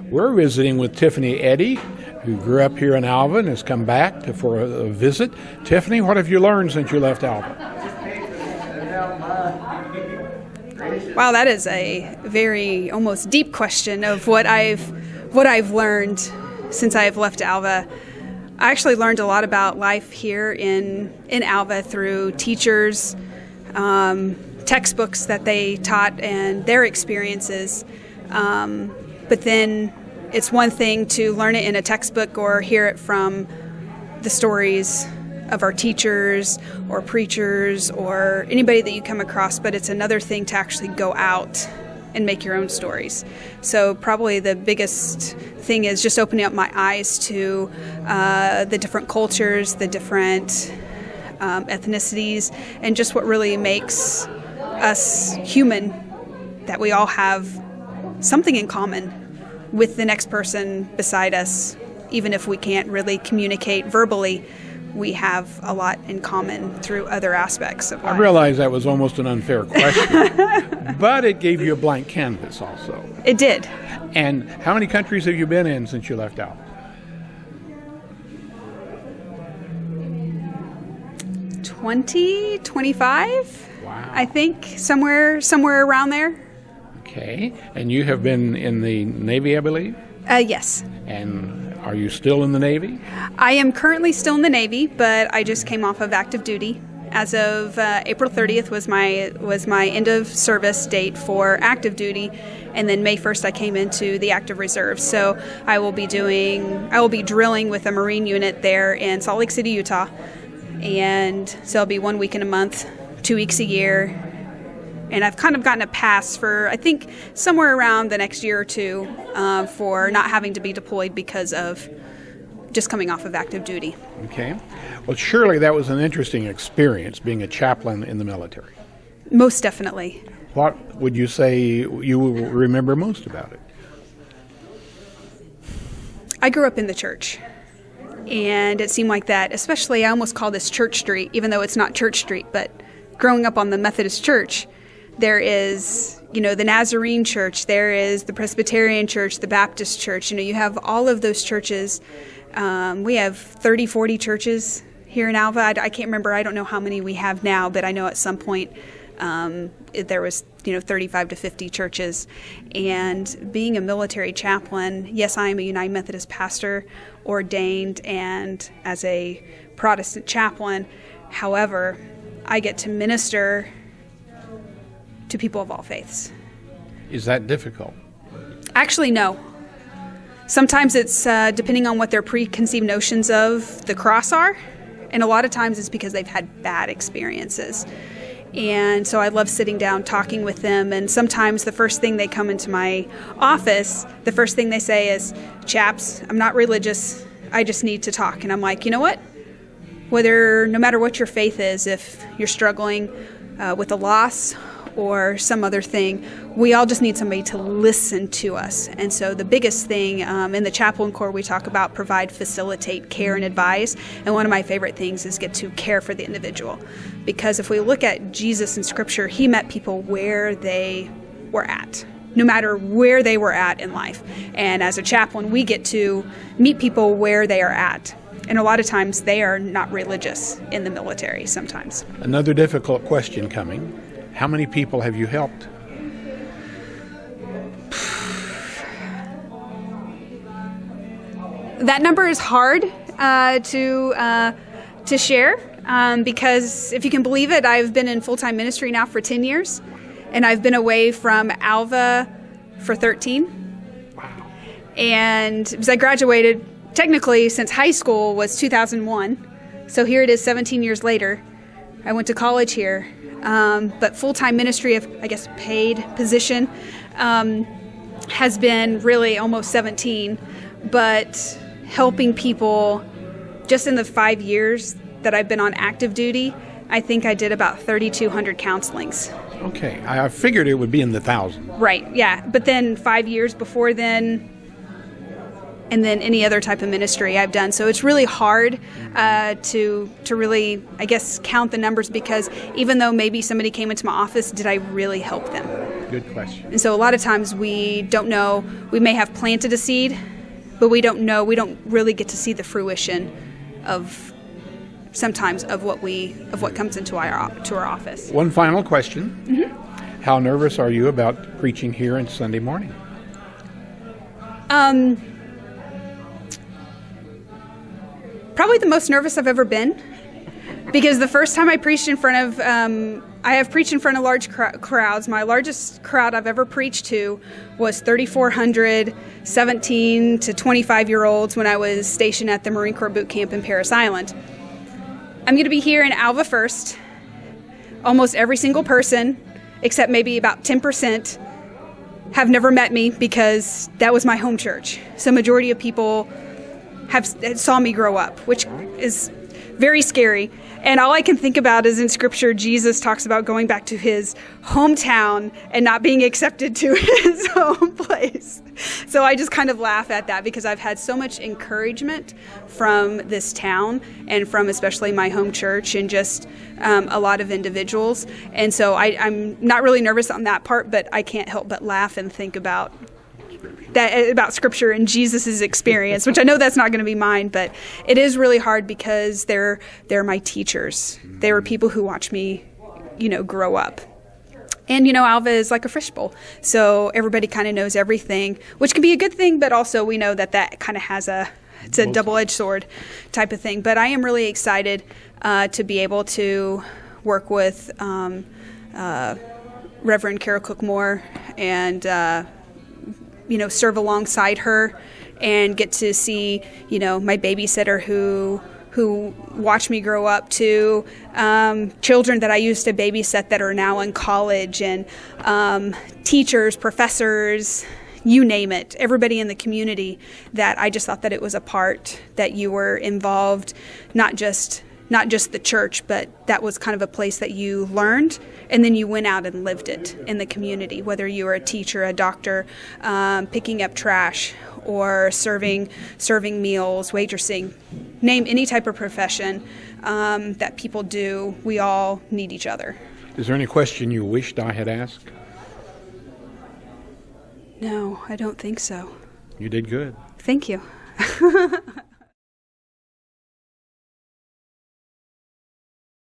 We're visiting with Tiffany Eddy, who grew up here in Alva and has come back for a visit. Tiffany, what have you learned since you left Alva? Wow, that is a very almost deep question of what I've learned since I've left Alva. I actually learned a lot about life here in Alva through teachers, textbooks that they taught and their experiences. But then it's one thing to learn it in a textbook or hear it from the stories of our teachers or preachers or anybody that you come across, but it's another thing to actually go out and make your own stories. So probably the biggest thing is just opening up my eyes to the different cultures, the different ethnicities, and just what really makes us human, that we all have something in common with the next person beside us. Even if we can't really communicate verbally, we have a lot in common through other aspects of life. I realize that was almost an unfair question, but it gave you a blank canvas also. It did. And how many countries have you been in since you left out? 20, 25? Wow. I think somewhere around there. Okay. And you have been in the Navy, I believe? Yes. And are you still in the Navy? I am currently still in the Navy, but I just came off of active duty. As of April 30th was my end of service date for active duty, and then May 1st I came into the active reserve. So I will be drilling with a Marine unit there in Salt Lake City, Utah, and so it'll be 1 week in a month, 2 weeks a year. And I've kind of gotten a pass for, I think, somewhere around the next year or two for not having to be deployed because of just coming off of active duty. Okay. Well, surely that was an interesting experience, being a chaplain in the military. Most definitely. What would you say you will remember most about it? I grew up in the church, and it seemed like that, especially I almost call this Church Street, even though it's not Church Street, but growing up on the Methodist Church, there is, the Nazarene Church, there is the Presbyterian Church, the Baptist Church. You have all of those churches. We have 30, 40 churches here in Alva. I can't remember. I don't know how many we have now, but I know at some point there was, 35 to 50 churches. And being a military chaplain, yes, I am a United Methodist pastor, ordained and as a Protestant chaplain. However, I get to minister to people of all faiths. Is that difficult? Actually, no. Sometimes it's depending on what their preconceived notions of the cross are, and a lot of times it's because they've had bad experiences. And so I love sitting down talking with them, and sometimes the first thing they come into my office, the first thing they say is, "Chaps, I'm not religious, I just need to talk." And I'm like, you know what? No matter what your faith is, if you're struggling with a loss or some other thing, we all just need somebody to listen to us. And so the biggest thing in the Chaplain Corps, we talk about provide, facilitate, care, and advise. And one of my favorite things is get to care for the individual. Because if we look at Jesus in Scripture, he met people where they were at, no matter where they were at in life. And as a chaplain, we get to meet people where they are at. And a lot of times they are not religious in the military sometimes. Another difficult question coming. How many people have you helped? That number is hard to share because if you can believe it, I've been in full-time ministry now for 10 years, and I've been away from Alva for 13. Wow. And because I graduated technically since high school was 2001, so here it is 17 years later. I went to college here. But full-time ministry of, paid position has been really almost 17. But helping people, just in the 5 years that I've been on active duty, I think I did about 3,200 counselings. Okay, I figured it would be in the thousands. Right, yeah. But then 5 years before then, and then any other type of ministry I've done. So it's really hard to really, count the numbers, because even though maybe somebody came into my office, did I really help them? Good question. And so a lot of times we don't know, we may have planted a seed, but we don't know, we don't really get to see the fruition of sometimes of what comes into our office. One final question. Mm-hmm. How nervous are you about preaching here on Sunday morning? Probably the most nervous I've ever been, because the first time I preached in front of, I have preached in front of large crowds. My largest crowd I've ever preached to was 3,400 17 to 25-year-olds when I was stationed at the Marine Corps boot camp in Parris Island. I'm going to be here in Alva first. Almost every single person, except maybe about 10%, have never met me because that was my home church. So majority of people saw me grow up, which is very scary. And all I can think about is in Scripture, Jesus talks about going back to his hometown and not being accepted to his home place. So I just kind of laugh at that because I've had so much encouragement from this town and from especially my home church and just a lot of individuals. And so I'm not really nervous on that part, but I can't help but laugh and think about Scripture and Jesus's experience, which I know that's not going to be mine, but it is really hard because they're my teachers. They were people who watched me, grow up. And, Alva is like a fishbowl. So everybody kind of knows everything, which can be a good thing, but also we know that kind of it's a double-edged sword type of thing. But I am really excited to be able to work with Reverend Carol Cook-Moore and serve alongside her and get to see, my babysitter who watched me grow up to children that I used to babysit that are now in college and teachers, professors, you name it, everybody in the community that I just thought that it was a part that you were involved, not just the church, but that was kind of a place that you learned and then you went out and lived it in the community, whether you were a teacher, a doctor, picking up trash or serving meals, waitressing, name any type of profession that people do. We all need each other. Is there any question you wished I had asked? No, I don't think so. You did good. Thank you.